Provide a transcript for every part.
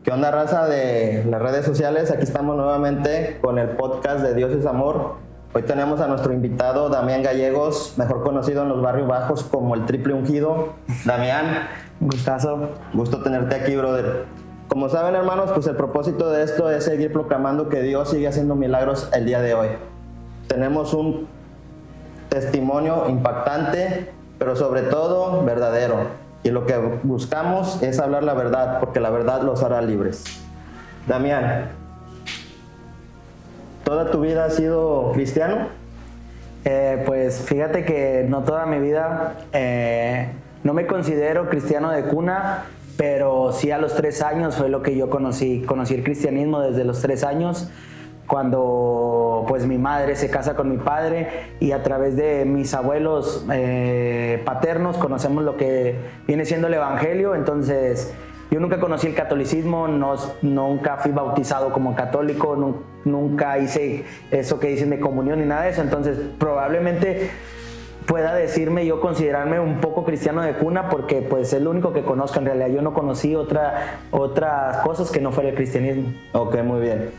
¿Qué onda, raza de las redes sociales? Aquí estamos nuevamente con el podcast de Dios es Amor. Hoy tenemos a nuestro invitado Damián Gallegos, mejor conocido en los barrios bajos como el Triple Ungido. Damián, Gustazo. gusto tenerte aquí, brother. Como saben, hermanos, pues el propósito de esto es seguir proclamando que Dios sigue haciendo milagros el día de hoy. Tenemos un testimonio impactante, pero sobre todo verdadero. Y lo que buscamos es hablar la verdad, porque la verdad los hará libres. Damián, ¿toda tu vida has sido cristiano? Pues fíjate que no toda mi vida, no me considero cristiano de cuna, pero sí a los 3 años fue lo que yo conocí el cristianismo desde los 3 años, cuando pues mi madre se casa con mi padre y a través de mis abuelos paternos conocemos lo que viene siendo el evangelio. Entonces yo nunca conocí el catolicismo, nunca fui bautizado como católico, nunca hice eso que dicen de comunión ni nada de eso. Entonces probablemente pueda decirme, yo considerarme un poco cristiano de cuna, porque pues es lo único que conozco. En realidad yo no conocí otras cosas que no fuera el cristianismo. Ok, muy bien.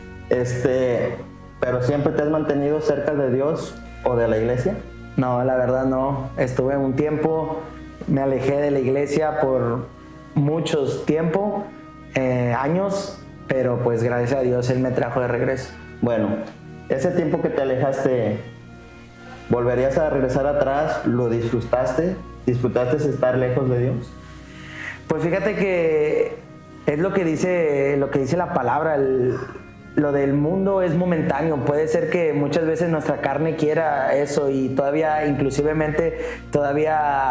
¿Pero siempre te has mantenido cerca de Dios o de la iglesia? No, la verdad no. Estuve un tiempo, me alejé de la iglesia por muchos años, pero pues gracias a Dios Él me trajo de regreso. Bueno, ese tiempo que te alejaste, ¿volverías a regresar atrás? ¿Lo disfrutaste? ¿Disfrutaste estar lejos de Dios? Pues fíjate que es lo que dice la palabra. Lo del mundo es momentáneo. Puede ser que muchas veces nuestra carne quiera eso, y todavía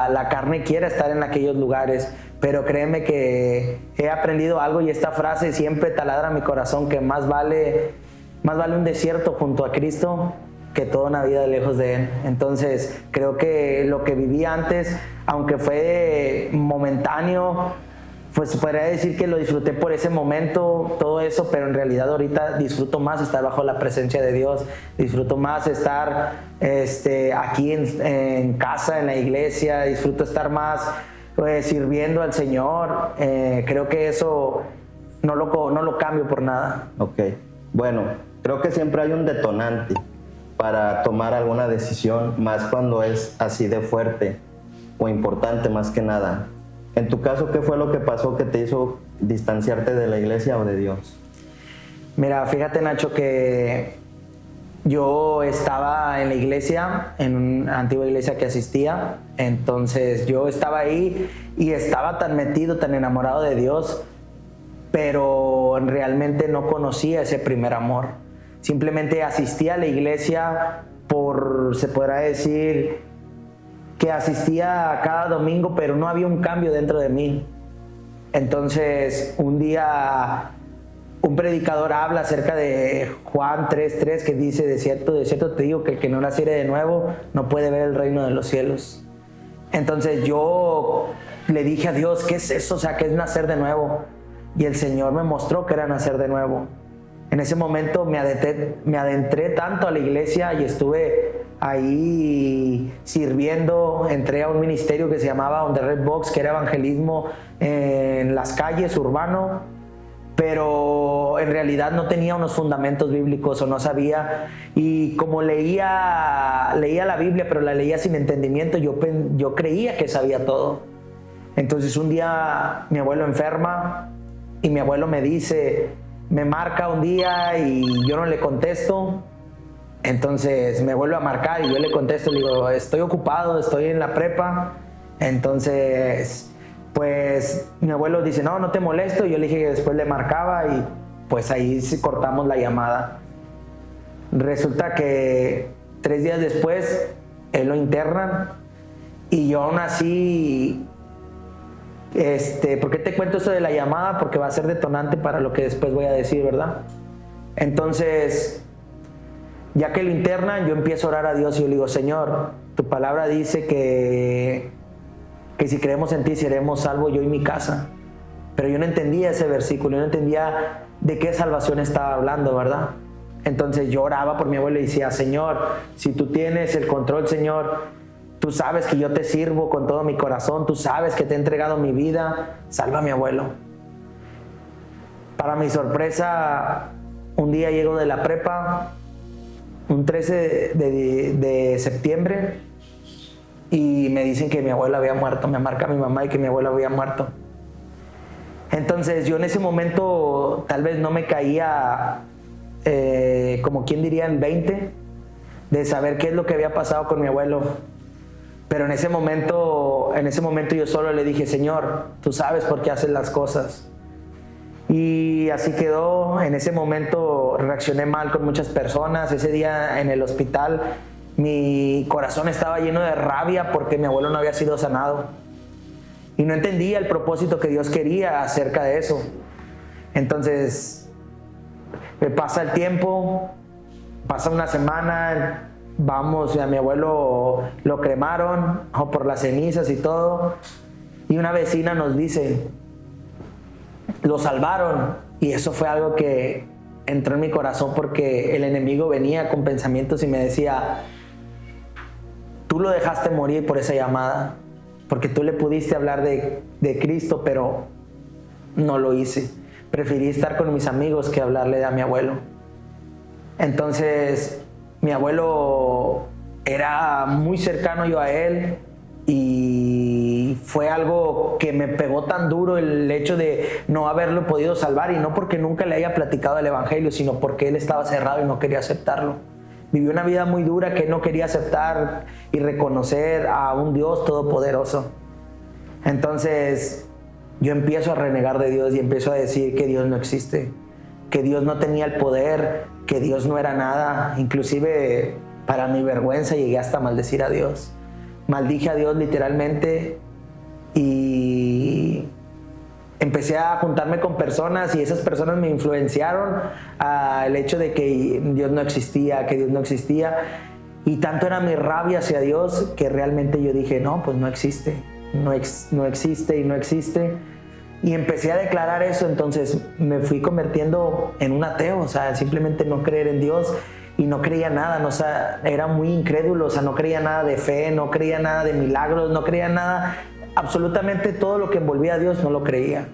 la carne quiera estar en aquellos lugares, pero créeme que he aprendido algo, y esta frase siempre taladra mi corazón, que más vale un desierto junto a Cristo que toda una vida lejos de Él. Entonces creo que lo que viví antes, aunque fue momentáneo, pues podría decir que lo disfruté por ese momento, todo eso, pero en realidad ahorita disfruto más estar bajo la presencia de Dios, disfruto más estar aquí en casa, en la iglesia, disfruto estar más sirviendo al Señor. Creo que eso no lo cambio por nada. Ok, bueno, creo que siempre hay un detonante para tomar alguna decisión, más cuando es así de fuerte o importante más que nada. En tu caso, ¿qué fue lo que pasó que te hizo distanciarte de la iglesia o de Dios? Mira, fíjate, Nacho, que yo estaba en la iglesia, en una antigua iglesia que asistía. Entonces yo estaba ahí y estaba tan metido, tan enamorado de Dios, pero realmente no conocía ese primer amor. Simplemente asistía a la iglesia se podrá decir que asistía cada domingo, pero no había un cambio dentro de mí. Entonces un día un predicador habla acerca de Juan 3:3, que dice: de cierto te digo que el que no naciere de nuevo no puede ver el reino de los cielos. Entonces yo le dije a Dios: ¿qué es eso? O sea, ¿qué es nacer de nuevo? Y el Señor me mostró que era nacer de nuevo. En ese momento me adentré tanto a la iglesia y estuve ahí sirviendo. Entré a un ministerio que se llamaba On the Red Box, que era evangelismo en las calles, urbano, pero en realidad no tenía unos fundamentos bíblicos, o no sabía. Y como leía la Biblia, pero la leía sin entendimiento, yo creía que sabía todo. Entonces un día mi abuelo enferma y mi abuelo me marca un día y yo no le contesto. Entonces me vuelve a marcar y yo le contesto, le digo: estoy ocupado, estoy en la prepa. Entonces pues mi abuelo dice: no te molesto. Yo le dije que después le marcaba, y pues ahí cortamos la llamada. Resulta que 3 días después él lo internan, y yo aún así... ¿por qué te cuento esto de la llamada? Porque va a ser detonante para lo que después voy a decir, ¿verdad? Entonces, ya que lo internan, yo empiezo a orar a Dios y yo le digo: Señor, tu palabra dice que si creemos en ti seremos salvos, yo y mi casa. Pero yo no entendía ese versículo, yo no entendía de qué salvación estaba hablando, ¿verdad? Entonces yo oraba por mi abuelo y decía: Señor, si tú tienes el control, Señor, tú sabes que yo te sirvo con todo mi corazón, tú sabes que te he entregado mi vida, salva a mi abuelo. Para mi sorpresa, un día llego de la prepa, un 13 de septiembre, y me dicen que mi abuela había muerto. Me marca mi mamá y que mi abuela había muerto. Entonces yo en ese momento tal vez no me caía, como quien diría, el 20 de saber qué es lo que había pasado con mi abuelo. Pero en ese momento yo solo le dije: Señor, tú sabes por qué haces las cosas. Y así quedó. En ese momento reaccioné mal con muchas personas. Ese día en el hospital mi corazón estaba lleno de rabia porque mi abuelo no había sido sanado. Y no entendía el propósito que Dios quería acerca de eso. Entonces, me pasa el tiempo, pasa una semana, vamos, a mi abuelo lo cremaron por las cenizas y todo. Y una vecina nos dice: lo salvaron. Y eso fue algo que entró en mi corazón, porque el enemigo venía con pensamientos y me decía: tú lo dejaste morir por esa llamada, porque tú le pudiste hablar de Cristo, pero no lo hice. Preferí estar con mis amigos que hablarle a mi abuelo. Entonces, mi abuelo era muy cercano yo a él, y fue algo que me pegó tan duro el hecho de no haberlo podido salvar, y no porque nunca le haya platicado el evangelio, sino porque él estaba cerrado y no quería aceptarlo. Vivió una vida muy dura que no quería aceptar y reconocer a un Dios todopoderoso. Entonces yo empiezo a renegar de Dios y empiezo a decir que Dios no existe, que Dios no tenía el poder, que Dios no era nada. Inclusive, para mi vergüenza, llegué hasta a maldecir a Dios. Maldije a Dios literalmente, y empecé a juntarme con personas, y esas personas me influenciaron al hecho de que Dios no existía, que Dios no existía. Y tanto era mi rabia hacia Dios que realmente yo dije: no, pues no existe, no existe y no existe. Y empecé a declarar eso. Entonces me fui convirtiendo en un ateo, o sea, simplemente no creer en Dios. Y no creía nada, no, o sea, era muy incrédulo, o sea, no creía nada de fe, no creía nada de milagros, no creía nada, absolutamente todo lo que envolvía a Dios no lo creía.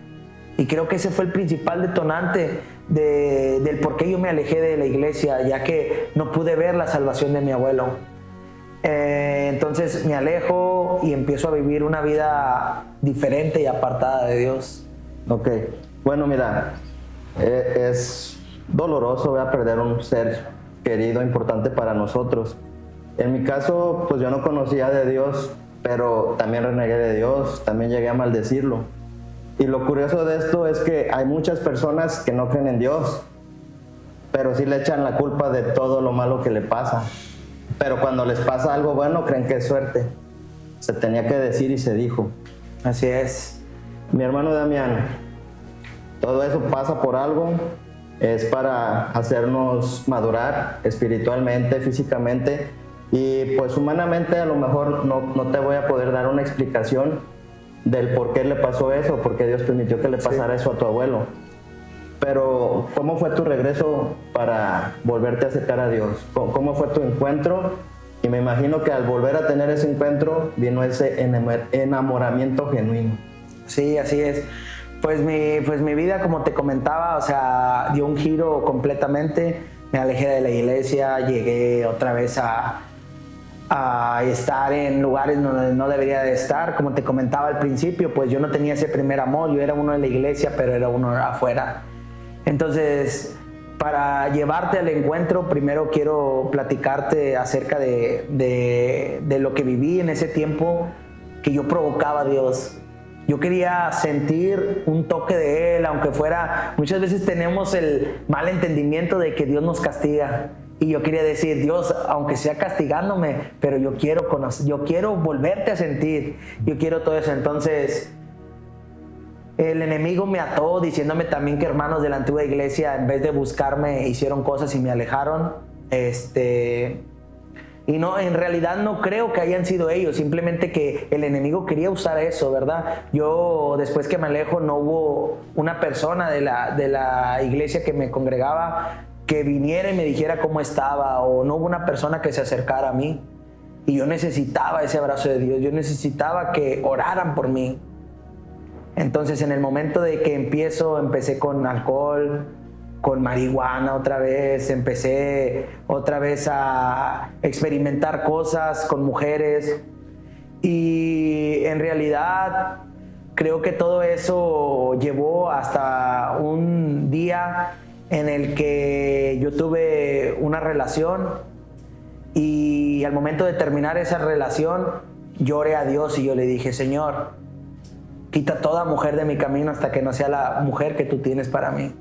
Y creo que ese fue el principal detonante del por qué yo me alejé de la iglesia, ya que no pude ver la salvación de mi abuelo. Entonces me alejo y empiezo a vivir una vida diferente y apartada de Dios. Ok, bueno, mira, es doloroso, voy a perder un ser querido, importante para nosotros. En mi caso, pues yo no conocía de Dios, pero también renegué de Dios, también llegué a maldecirlo. Y lo curioso de esto es que hay muchas personas que no creen en Dios, pero sí le echan la culpa de todo lo malo que le pasa. Pero cuando les pasa algo bueno, creen que es suerte. Se tenía que decir y se dijo. Así es. Mi hermano Damián, todo eso pasa por algo. Es para hacernos madurar espiritualmente, físicamente, y pues humanamente a lo mejor no te voy a poder dar una explicación del por qué le pasó eso, por qué Dios permitió que le pasara eso a tu abuelo. Pero ¿cómo fue tu regreso para volverte a acercar a Dios? ¿Cómo fue tu encuentro? Y me imagino que al volver a tener ese encuentro vino ese enamoramiento genuino. Sí, así es. Pues mi vida, como te comentaba, o sea, dio un giro completamente. Me alejé de la iglesia, llegué otra vez a estar en lugares donde no debería de estar. Como te comentaba al principio, pues yo no tenía ese primer amor. Yo era uno de la iglesia, pero era uno afuera. Entonces, para llevarte al encuentro, primero quiero platicarte acerca de lo que viví en ese tiempo que yo provocaba a Dios. Yo quería sentir un toque de Él, aunque fuera... Muchas veces tenemos el mal entendimiento de que Dios nos castiga. Y yo quería decir: Dios, aunque sea castigándome, pero yo quiero conocer, yo quiero volverte a sentir, yo quiero todo eso. Entonces, el enemigo me ató diciéndome también que hermanos de la antigua iglesia, en vez de buscarme, hicieron cosas y me alejaron. Y no, en realidad no creo que hayan sido ellos, simplemente que el enemigo quería usar eso, ¿verdad? Yo, después que me alejo, no hubo una persona de la iglesia que me congregaba que viniera y me dijera cómo estaba, o no hubo una persona que se acercara a mí. Y yo necesitaba ese abrazo de Dios, yo necesitaba que oraran por mí. Entonces en el momento de que empecé con alcohol, con marihuana otra vez, empecé otra vez a experimentar cosas con mujeres y en realidad creo que todo eso llevó hasta un día en el que yo tuve una relación y al momento de terminar esa relación lloré a Dios y yo le dije, Señor, quita toda mujer de mi camino hasta que no sea la mujer que tú tienes para mí.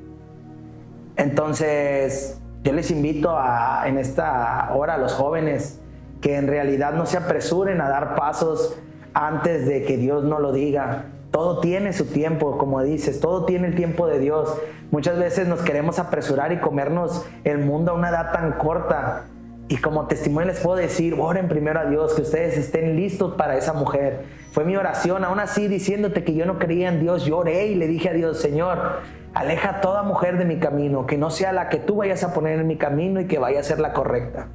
Entonces, yo les invito en esta hora a los jóvenes que en realidad no se apresuren a dar pasos antes de que Dios no lo diga. Todo tiene su tiempo, como dices, todo tiene el tiempo de Dios. Muchas veces nos queremos apresurar y comernos el mundo a una edad tan corta. Y como testimonio les puedo decir, oren primero a Dios, que ustedes estén listos para esa mujer. Fue mi oración, aún así diciéndote que yo no creía en Dios, yo oré y le dije a Dios, Señor, aleja a toda mujer de mi camino, que no sea la que tú vayas a poner en mi camino y que vaya a ser la correcta.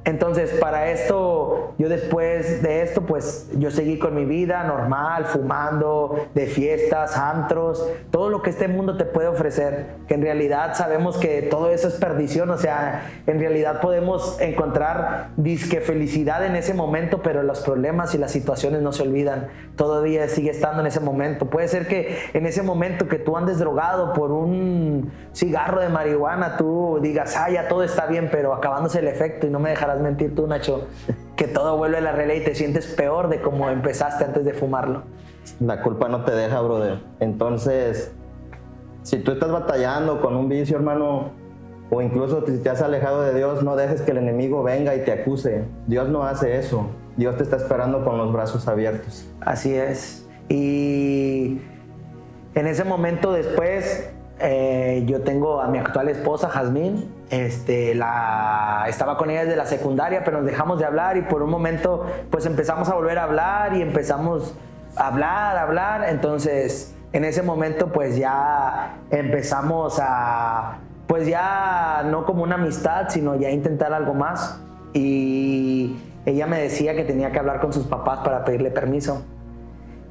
Entonces, para esto, yo después de esto, pues yo seguí con mi vida normal, fumando, de fiestas, antros, todo lo que este mundo te puede ofrecer, que en realidad sabemos que todo eso es perdición, o sea, en realidad podemos encontrar disque felicidad en ese momento, pero los problemas y las situaciones no se olvidan, todavía sigue estando en ese momento. Puede ser que en ese momento que tú andes drogado por un cigarro de marihuana, tú digas, ya todo está bien, pero acabándose el efecto, y no me dejarás mentir tú, Nacho, que todo vuelve a la realidad y te sientes peor de como empezaste antes de fumarlo. La culpa no te deja, brother. Entonces, si tú estás batallando con un vicio, hermano, o incluso si te has alejado de Dios, no dejes que el enemigo venga y te acuse. Dios no hace eso. Dios te está esperando con los brazos abiertos. Así es. Y en ese momento después, yo tengo a mi actual esposa, Jazmín. Estaba con ella desde la secundaria, pero nos dejamos de hablar y por un momento pues empezamos a volver a hablar y empezamos a hablar. Entonces en ese momento pues ya empezamos a, pues ya no como una amistad, sino ya intentar algo más. Y ella me decía que tenía que hablar con sus papás para pedirle permiso.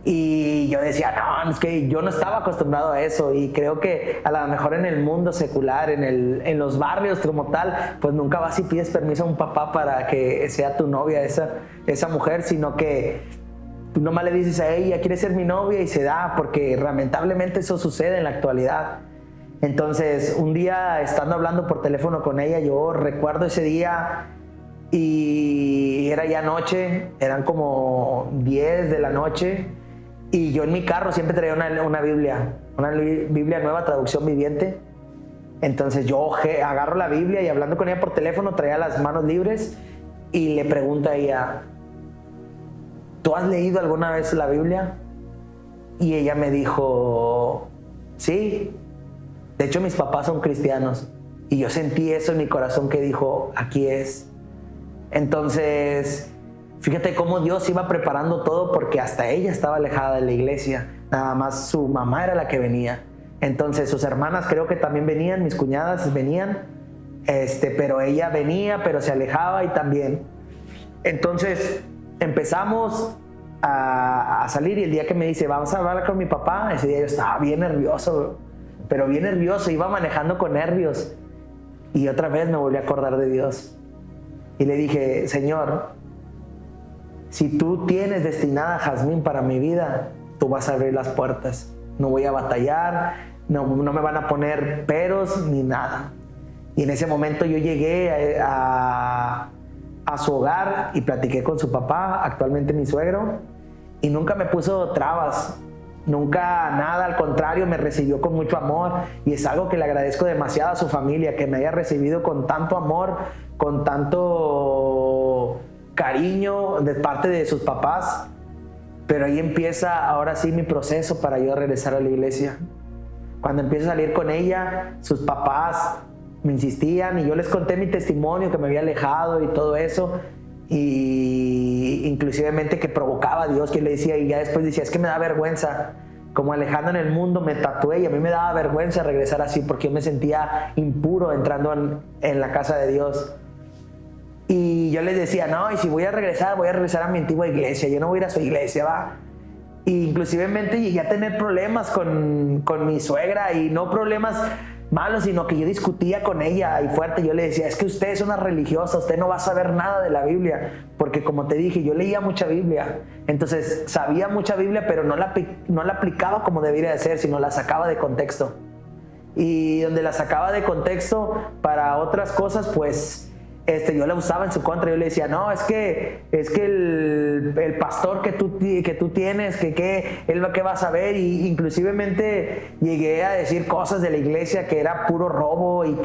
Y yo decía, no, es que yo no estaba acostumbrado a eso y creo que a lo mejor en el mundo secular, en los barrios como tal, pues nunca vas y pides permiso a un papá para que sea tu novia esa mujer, sino que tú nomás le dices a ella, ¿quieres ser mi novia? Y se da, porque lamentablemente eso sucede en la actualidad. Entonces, un día estando hablando por teléfono con ella, yo recuerdo ese día y era ya noche, eran como 10 de la noche. Y yo en mi carro siempre traía una Biblia Nueva Traducción Viviente. Entonces yo agarro la Biblia y hablando con ella por teléfono traía las manos libres y le pregunto a ella, ¿tú has leído alguna vez la Biblia? Y ella me dijo, sí. De hecho mis papás son cristianos. Y yo sentí eso en mi corazón que dijo, aquí es. Entonces, fíjate cómo Dios iba preparando todo porque hasta ella estaba alejada de la iglesia. Nada más su mamá era la que venía. Entonces sus hermanas creo que también venían, mis cuñadas venían, pero ella venía, pero se alejaba y también. Entonces empezamos a salir y el día que me dice, vamos a hablar con mi papá, ese día yo estaba bien nervioso, pero bien nervioso, iba manejando con nervios. Y otra vez me volví a acordar de Dios. Y le dije, Señor, si tú tienes destinada a Jazmín para mi vida, tú vas a abrir las puertas. No voy a batallar, no me van a poner peros ni nada. Y en ese momento yo llegué a su hogar y platiqué con su papá, actualmente mi suegro, y nunca me puso trabas, nunca nada, al contrario, me recibió con mucho amor y es algo que le agradezco demasiado a su familia, que me haya recibido con tanto amor, con tanto cariño de parte de sus papás. Pero ahí empieza ahora sí mi proceso para yo regresar a la iglesia. Cuando empiezo a salir con ella, sus papás me insistían y yo les conté mi testimonio, que me había alejado y todo eso, y inclusivemente que provocaba a Dios, que le decía, y ya después decía, es que me da vergüenza, como alejando en el mundo me tatué y a mí me daba vergüenza regresar así porque yo me sentía impuro entrando en la casa de Dios. Y yo les decía, no, y si voy a regresar a mi antigua iglesia, yo no voy a ir a su iglesia, va. inclusivemente llegué a tener problemas con mi suegra, y no problemas malos, sino que yo discutía con ella y fuerte. Yo le decía, es que usted es una religiosa, usted no va a saber nada de la Biblia, porque como te dije, yo leía mucha Biblia, entonces sabía mucha Biblia, pero no la aplicaba como debería de ser, sino la sacaba de contexto. Y donde la sacaba de contexto para otras cosas, pues yo la usaba en su contra. Yo le decía, no, es que el pastor que tú tienes, que él qué va a saber. Y inclusivemente llegué a decir cosas de la iglesia que era puro robo, y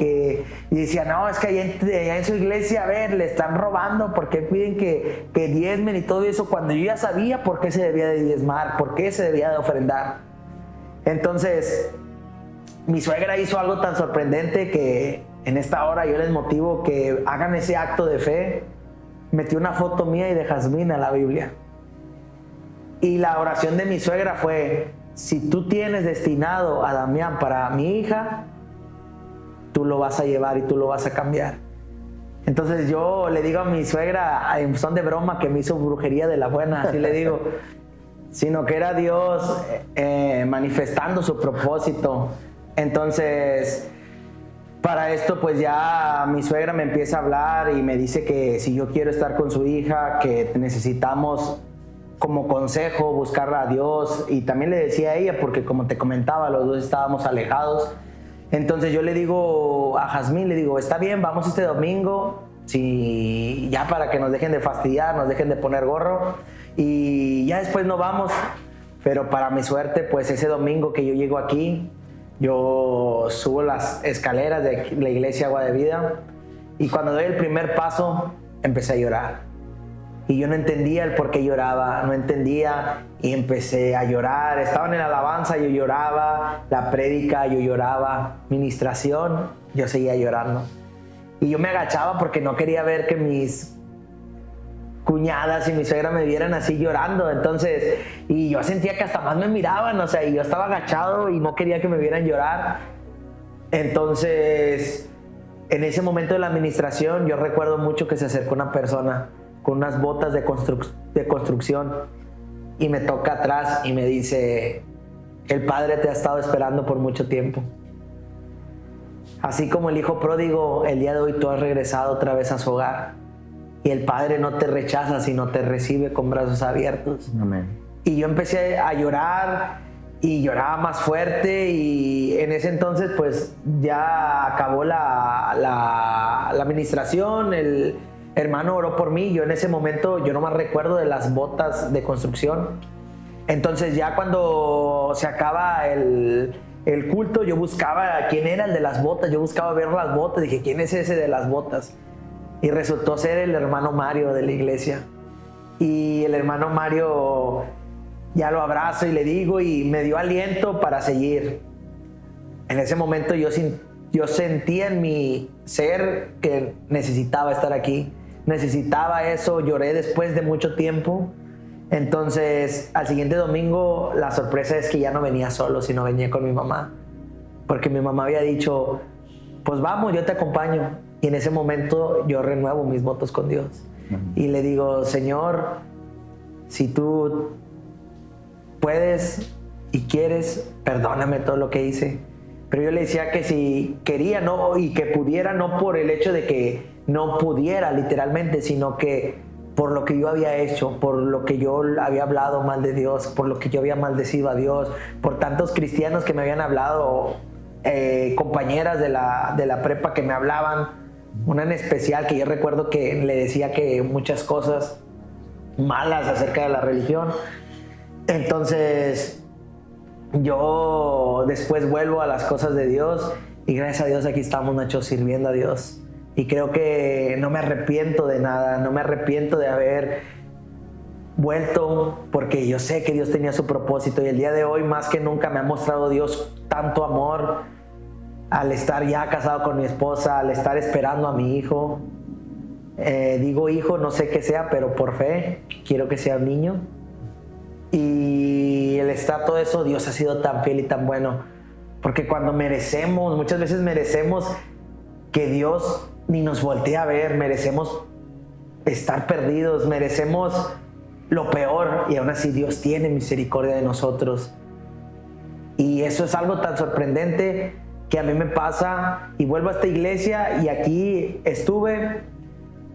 decía, no, es que allá en su iglesia, a ver, le están robando, porque piden que diezmen y todo eso, cuando yo ya sabía por qué se debía de diezmar, por qué se debía de ofrendar. Entonces mi suegra hizo algo tan sorprendente que en esta hora yo les motivo que hagan ese acto de fe. Metió una foto mía y de Jazmín a la Biblia. Y la oración de mi suegra fue, si tú tienes destinado a Damián para mi hija, tú lo vas a llevar y tú lo vas a cambiar. Entonces yo le digo a mi suegra, en son de broma, que me hizo brujería de la buena, así le digo, sino que era Dios manifestando su propósito. Entonces, para esto, pues ya mi suegra me empieza a hablar y me dice que si yo quiero estar con su hija, que necesitamos como consejo buscar a Dios. Y también le decía a ella, porque como te comentaba, los dos estábamos alejados. Entonces yo le digo a Jazmín, le digo, está bien, vamos este domingo, si ya, para que nos dejen de fastidiar, nos dejen de poner gorro, y ya después no vamos. Pero para mi suerte, pues ese domingo que yo llego aquí, yo subo las escaleras de la iglesia Agua de Vida, y cuando doy el primer paso empecé a llorar, y yo no entendía el por qué lloraba, no entendía, y empecé a llorar. Estaban en la alabanza, yo lloraba, la prédica, yo lloraba, ministración, yo seguía llorando, y yo me agachaba porque no quería ver que mis cuñadas y mi suegra me vieran así llorando. Entonces, y yo sentía que hasta más me miraban, o sea, y yo estaba agachado y no quería que me vieran llorar. Entonces, en ese momento de la administración, yo recuerdo mucho que se acercó una persona con unas botas de construcción y me toca atrás y me dice, el Padre te ha estado esperando por mucho tiempo. Así como el hijo pródigo, el día de hoy tú has regresado otra vez a su hogar. Y el Padre no te rechaza, sino te recibe con brazos abiertos. Amén. Y yo empecé a llorar, y lloraba más fuerte, y en ese entonces pues ya acabó la administración, el hermano oró por mí. Yo en ese momento, yo no me recuerdo de las botas de construcción. Entonces ya cuando se acaba el culto, yo buscaba quién era el de las botas, yo buscaba ver las botas, dije, ¿quién es ese de las botas? Y resultó ser el hermano Mario de la iglesia. Y el hermano Mario, ya lo abrazo y le digo, y me dio aliento para seguir. En ese momento yo sentía en mi ser que necesitaba estar aquí. Necesitaba eso, lloré después de mucho tiempo. Entonces, al siguiente domingo, la sorpresa es que ya no venía solo, sino venía con mi mamá. Porque mi mamá había dicho, pues vamos, yo te acompaño. Y en ese momento yo renuevo mis votos con Dios. Y le digo, Señor, si tú puedes y quieres, perdóname todo lo que hice. Pero yo le decía que si quería, no, y que pudiera, no por el hecho de que no pudiera literalmente, sino que por lo que yo había hecho, por lo que yo había hablado mal de Dios, por lo que yo había maldecido a Dios, por tantos cristianos que me habían hablado, compañeras de la prepa que me hablaban. Una en especial que yo recuerdo que le decía que muchas cosas malas acerca de la religión. Entonces yo después vuelvo a las cosas de Dios, y gracias a Dios aquí estamos, Nacho, sirviendo a Dios. Y creo que no me arrepiento de nada, no me arrepiento de haber vuelto, porque yo sé que Dios tenía su propósito, y el día de hoy más que nunca me ha mostrado Dios tanto amor. Al estar ya casado con mi esposa, al estar esperando a mi hijo, digo hijo, no sé qué sea, pero por fe quiero que sea un niño. Y el estar todo eso, Dios ha sido tan fiel y tan bueno, porque cuando merecemos, muchas veces merecemos que Dios ni nos voltee a ver, merecemos estar perdidos, merecemos lo peor, y aún así Dios tiene misericordia de nosotros. Y eso es algo tan sorprendente que a mí me pasa, y vuelvo a esta iglesia y aquí estuve,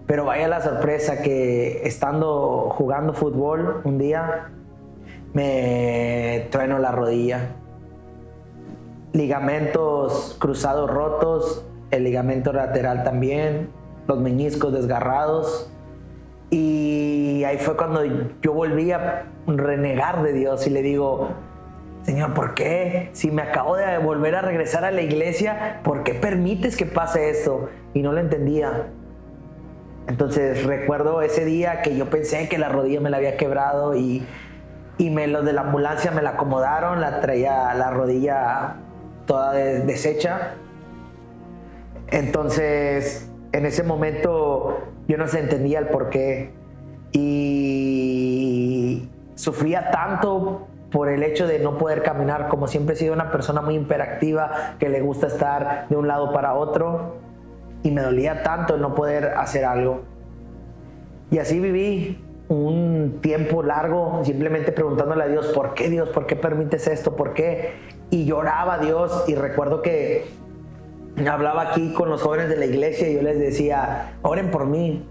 pero vaya la sorpresa que estando jugando fútbol un día me trueno la rodilla, ligamentos cruzados rotos, el ligamento lateral también, los meniscos desgarrados, y ahí fue cuando yo volví a renegar de Dios y le digo: Señor, ¿por qué? Si me acabo de volver a regresar a la iglesia, ¿por qué permites que pase esto? Y no lo entendía. Entonces recuerdo ese día que yo pensé que la rodilla me la había quebrado y los de la ambulancia me la acomodaron, la traía la rodilla toda deshecha. Entonces en ese momento yo no se entendía el por qué y sufría tanto por el hecho de no poder caminar. Como siempre he sido una persona muy hiperactiva que le gusta estar de un lado para otro, y me dolía tanto el no poder hacer algo. Y así viví un tiempo largo simplemente preguntándole a Dios: ¿por qué, Dios? ¿Por qué permites esto? ¿Por qué? Y lloraba a Dios, y recuerdo que hablaba aquí con los jóvenes de la iglesia y yo les decía: oren por mí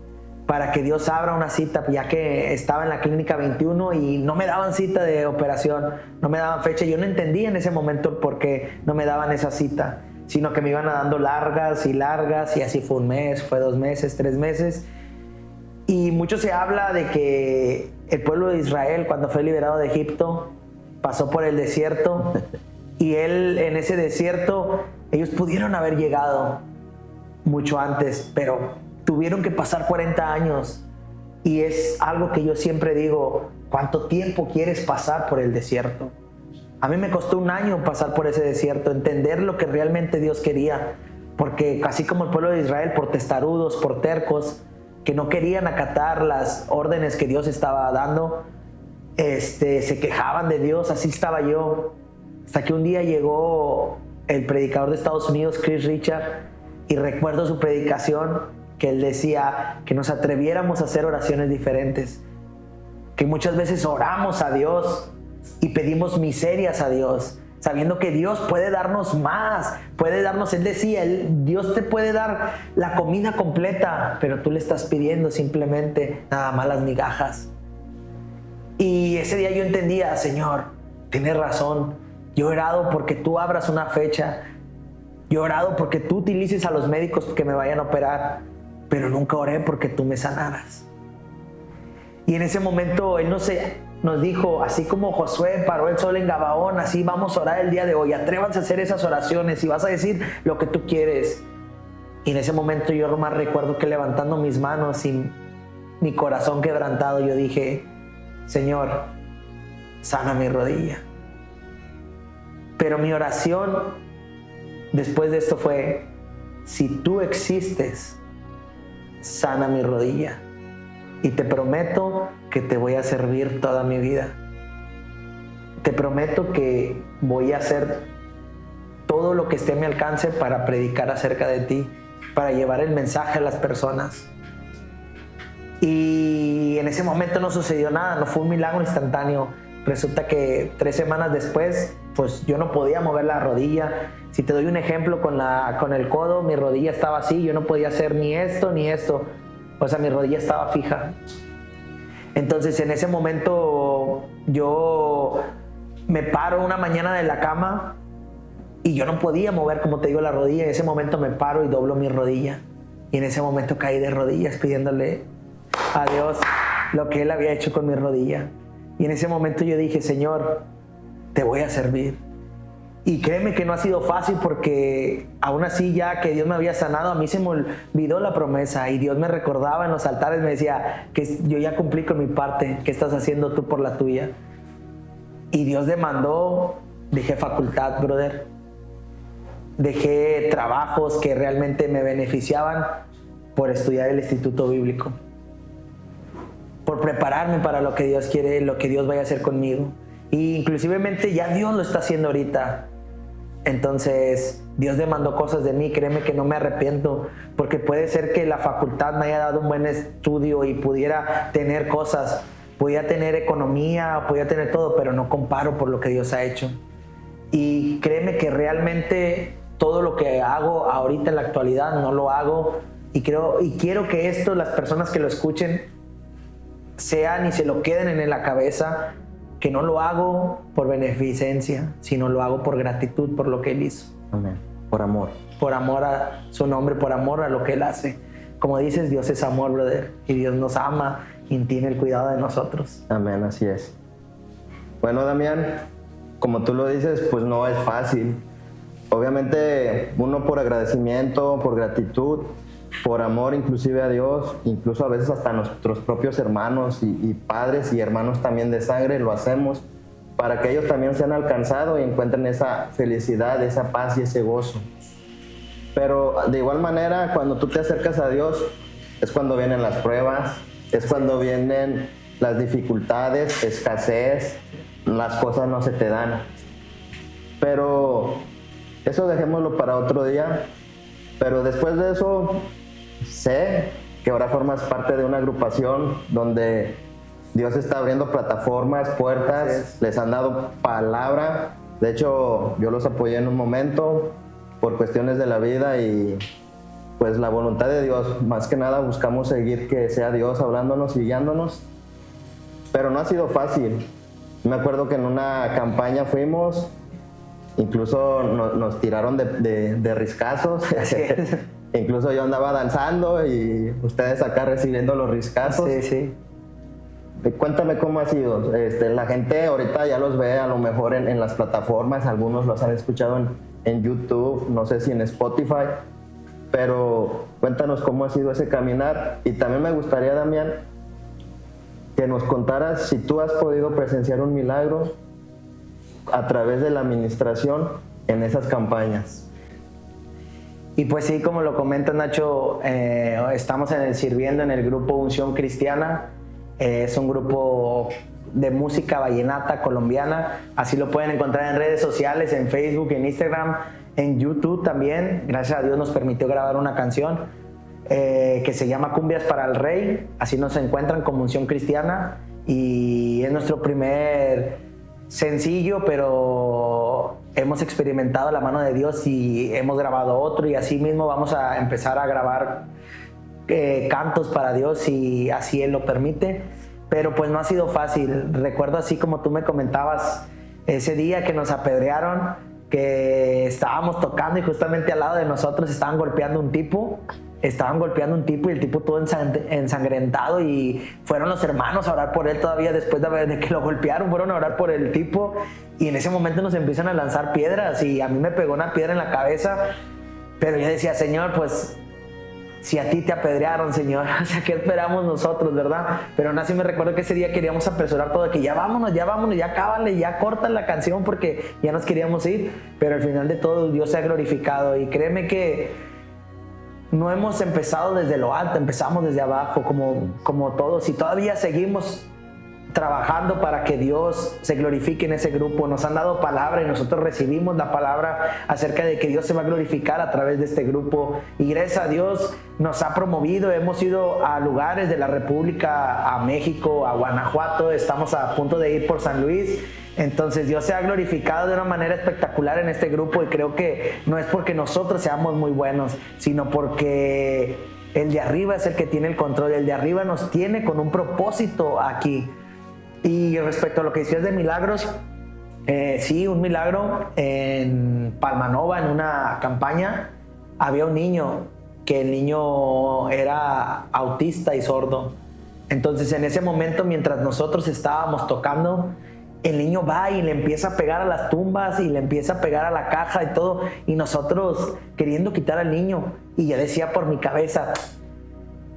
para que Dios abra una cita, ya que estaba en la clínica 21 y no me daban cita de operación, no me daban fecha. Yo no entendía en ese momento por qué no me daban esa cita, sino que me iban dando largas y largas, y así fue un mes, fue 2 meses, 3 meses. Y mucho se habla de que el pueblo de Israel, cuando fue liberado de Egipto, pasó por el desierto, y él en ese desierto, ellos pudieron haber llegado mucho antes, pero tuvieron que pasar 40 años. Y es algo que yo siempre digo: ¿cuánto tiempo quieres pasar por el desierto? A mí me costó 1 año pasar por ese desierto, entender lo que realmente Dios quería, porque así como el pueblo de Israel, por testarudos, por tercos, que no querían acatar las órdenes que Dios estaba dando, se quejaban de Dios. Así estaba yo, hasta que un día llegó el predicador de Estados Unidos, Chris Richard, y recuerdo su predicación, que él decía que nos atreviéramos a hacer oraciones diferentes, que muchas veces oramos a Dios y pedimos miserias a Dios, sabiendo que Dios puede darnos más, puede darnos, él decía, Dios te puede dar la comida completa, pero tú le estás pidiendo simplemente nada más las migajas. Y ese día yo entendía: Señor, tienes razón, yo he orado porque tú abras una fecha, yo he orado porque tú utilices a los médicos que me vayan a operar, pero nunca oré porque tú me sanaras. Y en ese momento Él nos dijo, así como Josué paró el sol en Gabaón, así vamos a orar el día de hoy. Atrévanse a hacer esas oraciones y vas a decir lo que tú quieres. Y en ese momento yo nomás recuerdo que levantando mis manos y mi corazón quebrantado, yo dije: Señor, sana mi rodilla. Pero mi oración después de esto fue: si tú existes, sana mi rodilla, y te prometo que te voy a servir toda mi vida. Te prometo que voy a hacer todo lo que esté a mi alcance para predicar acerca de ti, para llevar el mensaje a las personas. Y en ese momento no sucedió nada, no fue un milagro instantáneo. Resulta que 3 semanas después, pues yo no podía mover la rodilla. Si te doy un ejemplo, con el codo, mi rodilla estaba así, yo no podía hacer ni esto ni esto. O sea, mi rodilla estaba fija. Entonces en ese momento yo me paro una mañana de la cama y yo no podía mover, como te digo, la rodilla. En ese momento me paro y doblo mi rodilla. Y en ese momento caí de rodillas pidiéndole a Dios lo que Él había hecho con mi rodilla. Y en ese momento yo dije: Señor, te voy a servir. Y créeme que no ha sido fácil, porque aún así, ya que Dios me había sanado, a mí se me olvidó la promesa, y Dios me recordaba en los altares, me decía que yo ya cumplí con mi parte, ¿qué estás haciendo tú por la tuya? Y Dios demandó, dejé facultad, brother, dejé trabajos que realmente me beneficiaban por estudiar el Instituto Bíblico, por prepararme para lo que Dios quiere, lo que Dios vaya a hacer conmigo. Y inclusivemente ya Dios lo está haciendo ahorita. Entonces Dios demandó cosas de mí, créeme que no me arrepiento, porque puede ser que la facultad me haya dado un buen estudio y pudiera tener cosas, podía tener economía, podía tener todo, pero no comparo por lo que Dios ha hecho. Y créeme que realmente todo lo que hago ahorita en la actualidad no lo hago, y quiero que esto, las personas que lo escuchen, sean y se lo queden en la cabeza, que no lo hago por beneficencia, sino lo hago por gratitud por lo que Él hizo. Amén. Por amor. Por amor a su nombre, por amor a lo que Él hace. Como dices, Dios es amor, brother, y Dios nos ama y tiene el cuidado de nosotros. Amén, así es. Bueno, Damián, como tú lo dices, pues no es fácil. Obviamente, uno por agradecimiento, por gratitud, por amor inclusive a Dios, incluso a veces hasta nuestros propios hermanos y padres y hermanos también de sangre, lo hacemos para que ellos también sean alcanzados y encuentren esa felicidad, esa paz y ese gozo. Pero de igual manera, cuando tú te acercas a Dios, es cuando vienen las pruebas, es cuando vienen las dificultades, escasez, las cosas no se te dan. Pero eso dejémoslo para otro día. Pero después de eso, sé que ahora formas parte de una agrupación donde Dios está abriendo plataformas, puertas, les han dado palabra. De hecho, yo los apoyé en un momento por cuestiones de la vida y pues la voluntad de Dios. Más que nada buscamos seguir que sea Dios hablándonos y guiándonos. Pero no ha sido fácil. Me acuerdo que en una campaña fuimos, incluso nos tiraron de riscazos. Incluso yo andaba danzando y ustedes acá recibiendo los riscazos. Sí, sí. Cuéntame cómo ha sido. La gente ahorita ya los ve a lo mejor en las plataformas, algunos los han escuchado en YouTube, no sé si en Spotify, pero cuéntanos cómo ha sido ese caminar. Y también me gustaría, Damián, que nos contaras si tú has podido presenciar un milagro a través de la administración en esas campañas. Y pues sí, como lo comenta Nacho, estamos sirviendo en el grupo Unción Cristiana. Es un grupo de música vallenata colombiana. Así lo pueden encontrar en redes sociales, en Facebook, en Instagram, en YouTube también. Gracias a Dios nos permitió grabar una canción que se llama Cumbias para el Rey. Así nos encuentran como Unción Cristiana. Y es nuestro primer sencillo, pero hemos experimentado la mano de Dios y hemos grabado otro. Y así mismo vamos a empezar a grabar cantos para Dios y así Él lo permite, pero pues no ha sido fácil. Recuerdo, así como tú me comentabas, ese día que nos apedrearon, que estábamos tocando y justamente al lado de nosotros estaban golpeando un tipo y el tipo todo ensangrentado, y fueron los hermanos a orar por él todavía después de que lo golpearon, fueron a orar por el tipo, y en ese momento nos empiezan a lanzar piedras y a mí me pegó una piedra en la cabeza, pero yo decía, Señor, pues si a ti te apedrearon, Señor, o sea, ¿qué esperamos nosotros, verdad? Pero aún así me recuerdo que ese día queríamos apresurar todo, que ya vámonos, ya cábale, ya cortan la canción porque ya nos queríamos ir, pero al final de todo Dios se ha glorificado, y créeme que no hemos empezado desde lo alto, empezamos desde abajo como todos, y todavía seguimos trabajando para que Dios se glorifique en ese grupo. Nos han dado palabra y nosotros recibimos la palabra acerca de que Dios se va a glorificar a través de este grupo, y gracias a Dios nos ha promovido. Hemos ido a lugares de la República, a México, a Guanajuato, estamos a punto de ir por San Luis. Entonces Dios se ha glorificado de una manera espectacular en este grupo, y creo que no es porque nosotros seamos muy buenos, sino porque el de arriba es el que tiene el control. El de arriba nos tiene con un propósito aquí. Y respecto a lo que decías de milagros, sí, un milagro en Palmanova, en una campaña, había un niño, que el niño era autista y sordo. Entonces en ese momento, mientras nosotros estábamos tocando, el niño va y le empieza a pegar a las tumbas y le empieza a pegar a la caja y todo, y nosotros queriendo quitar al niño, y yo decía por mi cabeza,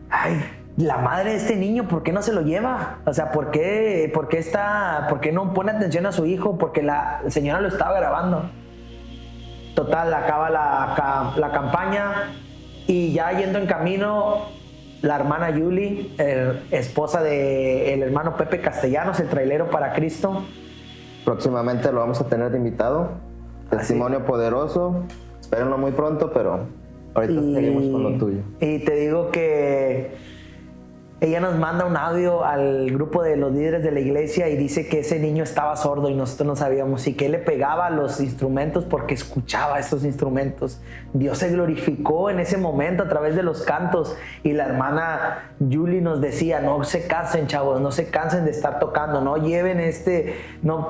ay, la madre de este niño, ¿por qué no se lo lleva? O sea, ¿por qué no pone atención a su hijo? Porque la señora lo estaba grabando. Total, acaba la campaña, y ya yendo en camino, la hermana Yuli, esposa del hermano Pepe Castellanos, el trailero para Cristo. Próximamente lo vamos a tener de invitado. Testimonio poderoso. Espérenlo muy pronto, pero ahorita seguimos con lo tuyo. Y te digo que ella nos manda un audio al grupo de los líderes de la iglesia y dice que ese niño estaba sordo y nosotros no sabíamos, y que él le pegaba a los instrumentos porque escuchaba esos instrumentos. Dios se glorificó en ese momento a través de los cantos, y la hermana Julie nos decía: no se cansen, chavos, no se cansen de estar tocando, no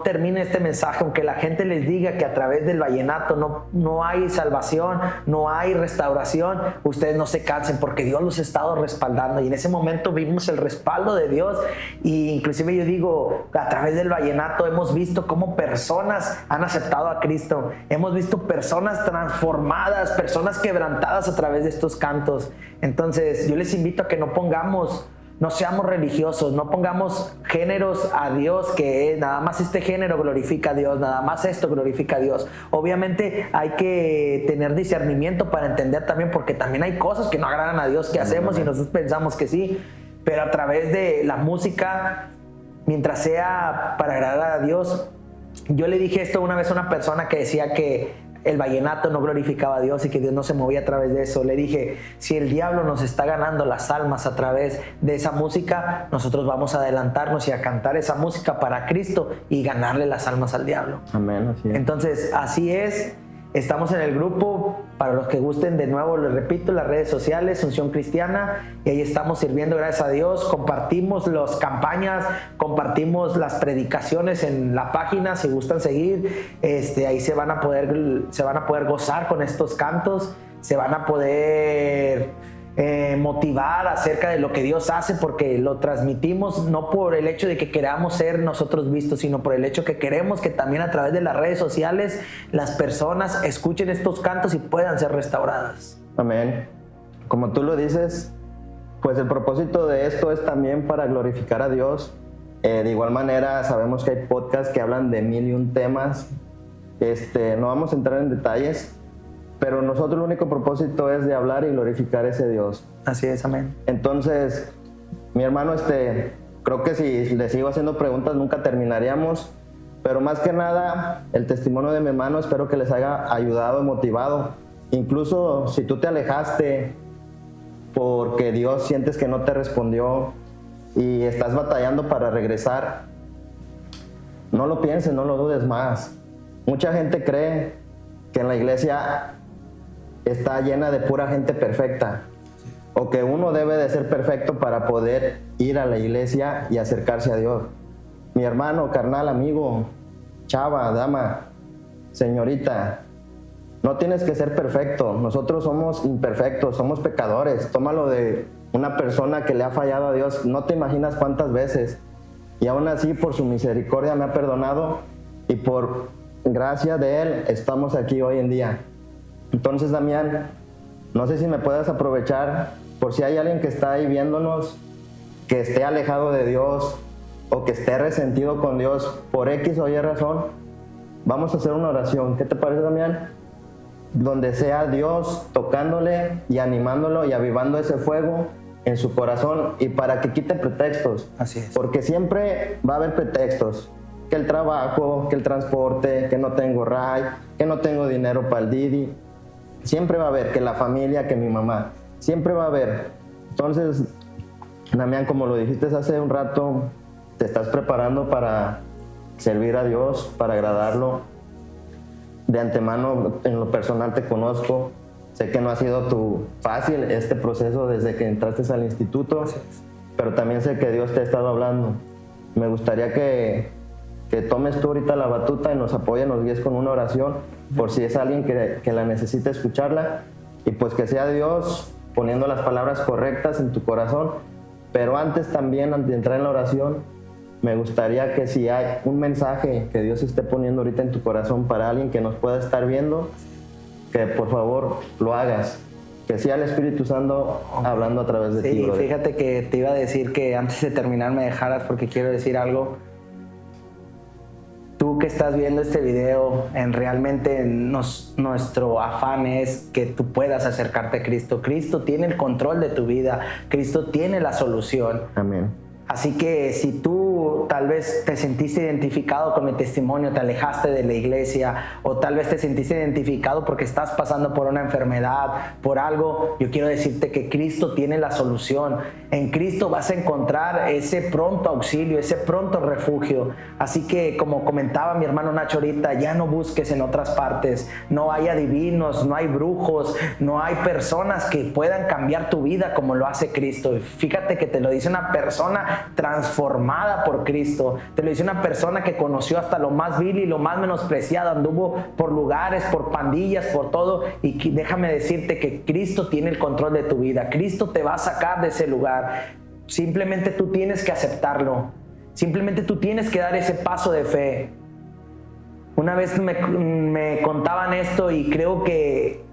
terminen este mensaje, aunque la gente les diga que a través del vallenato no hay salvación, no hay restauración, ustedes no se cansen porque Dios los ha estado respaldando. Y en ese momento vimos el respaldo de Dios, y inclusive yo digo, a través del vallenato hemos visto cómo personas han aceptado a Cristo, hemos visto personas transformadas, personas quebrantadas a través de estos cantos. Entonces yo les invito a que no seamos religiosos, no pongamos géneros a Dios, que nada más este género glorifica a Dios, nada más esto glorifica a Dios. Obviamente hay que tener discernimiento para entender también, porque también hay cosas que no agradan a Dios que hacemos y nosotros pensamos que sí, pero a través de la música, mientras sea para agradar a Dios. Yo le dije esto una vez a una persona que decía que el vallenato no glorificaba a Dios y que Dios no se movía a través de eso. Le dije: si el diablo nos está ganando las almas a través de esa música, nosotros vamos a adelantarnos y a cantar esa música para Cristo y ganarle las almas al diablo. Amén, así es. Entonces, así es. Estamos en el grupo, para los que gusten, de nuevo les repito, las redes sociales, Unción Cristiana, y ahí estamos sirviendo, gracias a Dios. Compartimos las campañas, compartimos las predicaciones en la página, si gustan seguir, ahí se van a poder gozar con estos cantos, se van a poder motivar acerca de lo que Dios hace, porque lo transmitimos no por el hecho de que queramos ser nosotros vistos, sino por el hecho que queremos que también a través de las redes sociales las personas escuchen estos cantos y puedan ser restauradas. Amén. Como tú lo dices, pues el propósito de esto es también para glorificar a Dios. De igual manera, sabemos que hay podcasts que hablan de 1001 temas. No vamos a entrar en detalles, pero nosotros el único propósito es de hablar y glorificar a ese Dios. Así es, amén. Entonces, mi hermano, creo que si le sigo haciendo preguntas nunca terminaríamos, pero más que nada, el testimonio de mi hermano espero que les haya ayudado y motivado. Incluso si tú te alejaste porque Dios sientes que no te respondió y estás batallando para regresar, no lo pienses, no lo dudes más. Mucha gente cree que en la iglesia está llena de pura gente perfecta, o que uno debe de ser perfecto para poder ir a la iglesia y acercarse a Dios. Mi hermano, carnal, amigo, chava, dama, señorita, no tienes que ser perfecto. Nosotros somos imperfectos, somos pecadores. Tómalo de una persona que le ha fallado a Dios, no te imaginas cuántas veces, y aún así por su misericordia me ha perdonado, y por gracia de Él estamos aquí hoy en día. Entonces, Damián, no sé si me puedas aprovechar por si hay alguien que está ahí viéndonos, que esté alejado de Dios o que esté resentido con Dios por X o Y razón. Vamos a hacer una oración. ¿Qué te parece, Damián? Donde sea Dios tocándole y animándolo y avivando ese fuego en su corazón, y para que quite pretextos. Así es. Porque siempre va a haber pretextos. Que el trabajo, que el transporte, que no tengo ride, que no tengo dinero para el Didi. Siempre va a haber, que la familia, que mi mamá. Siempre va a haber. Entonces, Damián, como lo dijiste hace un rato, te estás preparando para servir a Dios, para agradarlo. De antemano, en lo personal te conozco. Sé que no ha sido fácil este proceso desde que entraste al instituto, pero también sé que Dios te ha estado hablando. Me gustaría que tomes tú ahorita la batuta y nos apoyes, nos guíes con una oración, por si es alguien que la necesita escucharla, y pues que sea Dios poniendo las palabras correctas en tu corazón. Pero antes también, antes de entrar en la oración, me gustaría que si hay un mensaje que Dios esté poniendo ahorita en tu corazón para alguien que nos pueda estar viendo, que por favor lo hagas, que sea el Espíritu Santo hablando a través de ti. Sí, fíjate que te iba a decir que antes de terminar me dejaras, porque quiero decir algo. Tú que estás viendo este video, realmente nuestro afán es que tú puedas acercarte a Cristo. Cristo tiene el control de tu vida, Cristo tiene la solución. Amén. Así que si tú tú tal vez te sentiste identificado con mi testimonio, te alejaste de la iglesia, o tal vez te sentiste identificado porque estás pasando por una enfermedad, por algo, yo quiero decirte que Cristo tiene la solución. En Cristo vas a encontrar ese pronto auxilio, ese pronto refugio. Así que, como comentaba mi hermano Nacho ahorita, ya no busques en otras partes. No hay adivinos, no hay brujos, no hay personas que puedan cambiar tu vida como lo hace Cristo. Fíjate que te lo dice una persona transformada por Cristo. Te lo dice una persona que conoció hasta lo más vil y lo más menospreciado, anduvo por lugares, por pandillas, por todo. Y déjame decirte que Cristo tiene el control de tu vida. Cristo te va a sacar de ese lugar. Simplemente tú tienes que aceptarlo. Simplemente tú tienes que dar ese paso de fe. Una vez me contaban esto y creo que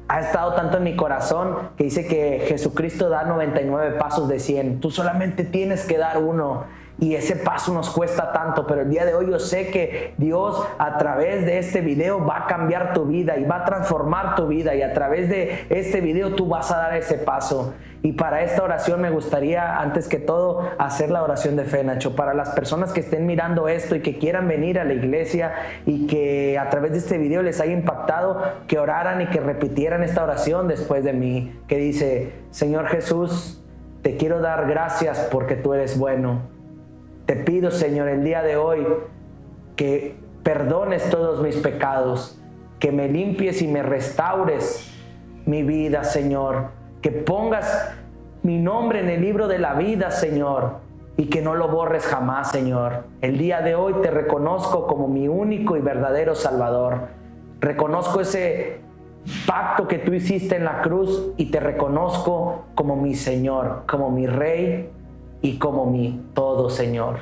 ha estado tanto en mi corazón, que dice que Jesucristo da 99 pasos de 100. Tú solamente tienes que dar uno. Y ese paso nos cuesta tanto, pero el día de hoy yo sé que Dios a través de este video va a cambiar tu vida y va a transformar tu vida, y a través de este video tú vas a dar ese paso. Y para esta oración me gustaría, antes que todo, hacer la oración de fe, Nacho. Para las personas que estén mirando esto y que quieran venir a la iglesia y que a través de este video les haya impactado, que oraran y que repitieran esta oración después de mí, que dice: Señor Jesús, te quiero dar gracias porque tú eres bueno. Te pido, Señor, el día de hoy que perdones todos mis pecados, que me limpies y me restaures mi vida, Señor, que pongas mi nombre en el libro de la vida, Señor, y que no lo borres jamás, Señor. El día de hoy te reconozco como mi único y verdadero Salvador. Reconozco ese pacto que tú hiciste en la cruz y te reconozco como mi Señor, como mi Rey y como mi todo, Señor.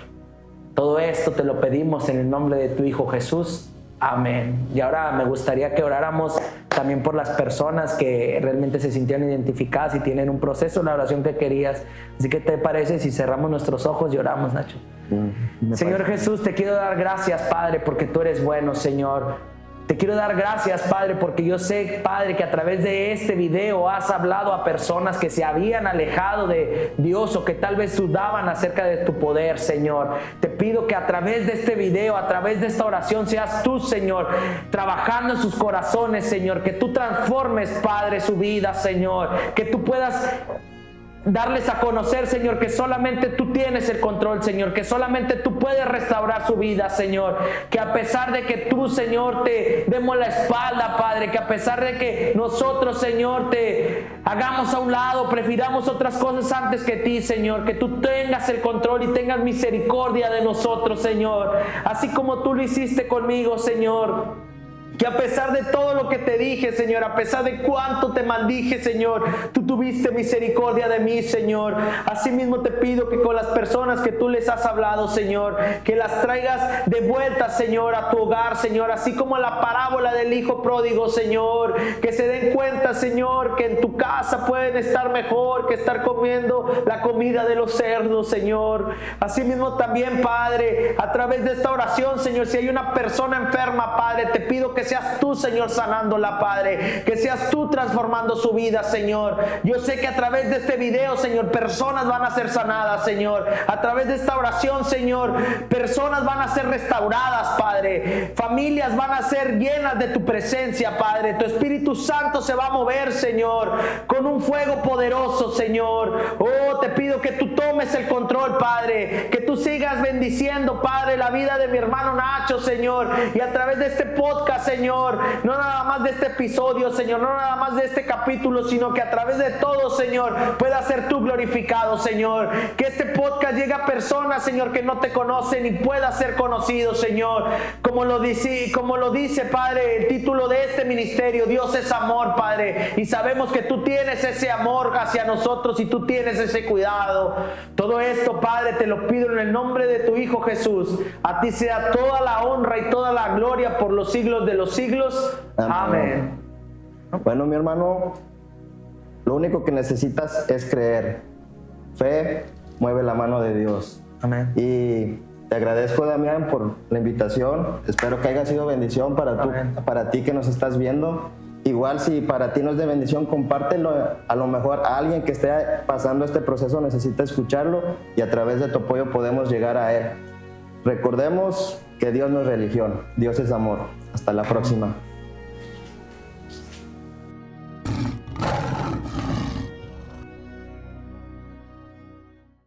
Todo esto te lo pedimos en el nombre de tu Hijo Jesús. Amén. Y ahora me gustaría que oráramos también por las personas que realmente se sintieron identificadas y tienen un proceso, la oración que querías. Así que, ¿te parece si cerramos nuestros ojos y oramos, Nacho? Señor Jesús, te quiero dar gracias, Padre, porque tú eres bueno, Señor. Te quiero dar gracias, Padre, porque yo sé, Padre, que a través de este video has hablado a personas que se habían alejado de Dios o que tal vez dudaban acerca de tu poder, Señor. Te pido que a través de este video, a través de esta oración, seas tú, Señor, trabajando en sus corazones, Señor. Que tú transformes, Padre, su vida, Señor. Que tú puedas darles a conocer, Señor, que solamente tú tienes el control, Señor, que solamente tú puedes restaurar su vida, Señor, que a pesar de que tú, Señor, te demos la espalda, Padre, que a pesar de que nosotros, Señor, te hagamos a un lado, prefiramos otras cosas antes que ti, Señor, que tú tengas el control y tengas misericordia de nosotros, Señor, así como tú lo hiciste conmigo, Señor. Que a pesar de todo lo que te dije, Señor, a pesar de cuánto te maldije, Señor, tú tuviste misericordia de mí, Señor. Asimismo te pido que con las personas que tú les has hablado, Señor, que las traigas de vuelta, Señor, a tu hogar, Señor, así como la parábola del hijo pródigo, Señor, que se den cuenta, Señor, que en tu casa pueden estar mejor que estar comiendo la comida de los cerdos, Señor. Asimismo también, Padre, a través de esta oración, Señor, si hay una persona enferma, Padre, te pido que seas tú, Señor, sanándola, Padre, que seas tú transformando su vida, Señor. Yo sé que a través de este video, Señor, personas van a ser sanadas, Señor. A través de esta oración, Señor, personas van a ser restauradas, Padre. Familias van a ser llenas de tu presencia, Padre. Tu Espíritu Santo se va a mover, Señor, con un fuego poderoso, Señor. Oh, te pido que tú tomes el control, Padre, que tú sigas bendiciendo, Padre, la vida de mi hermano Nacho, Señor, y a través de este podcast, Señor, no nada más de este episodio, Señor, no nada más de este capítulo, sino que a través de todo, Señor, pueda ser tú glorificado, Señor. Que este podcast llegue a personas, Señor, que no te conocen y pueda ser conocido, Señor. Como lo dice, Padre, el título de este ministerio: Dios es amor, Padre. Y sabemos que tú tienes ese amor hacia nosotros y tú tienes ese cuidado. Todo esto, Padre, te lo pido en el nombre de tu Hijo Jesús. A ti sea toda la honra y toda la gloria por los siglos de los siglos. Amén. Bueno, mi hermano, lo único que necesitas es creer. Fe mueve la mano de Dios. Amén. Y te agradezco, Damián, por la invitación. Espero que haya sido bendición para ti que nos estás viendo. Igual si para ti no es de bendición, compártelo. A lo mejor a alguien que esté pasando este proceso necesita escucharlo y a través de tu apoyo podemos llegar a él. Recordemos que Dios no es religión, Dios es amor. Hasta la próxima.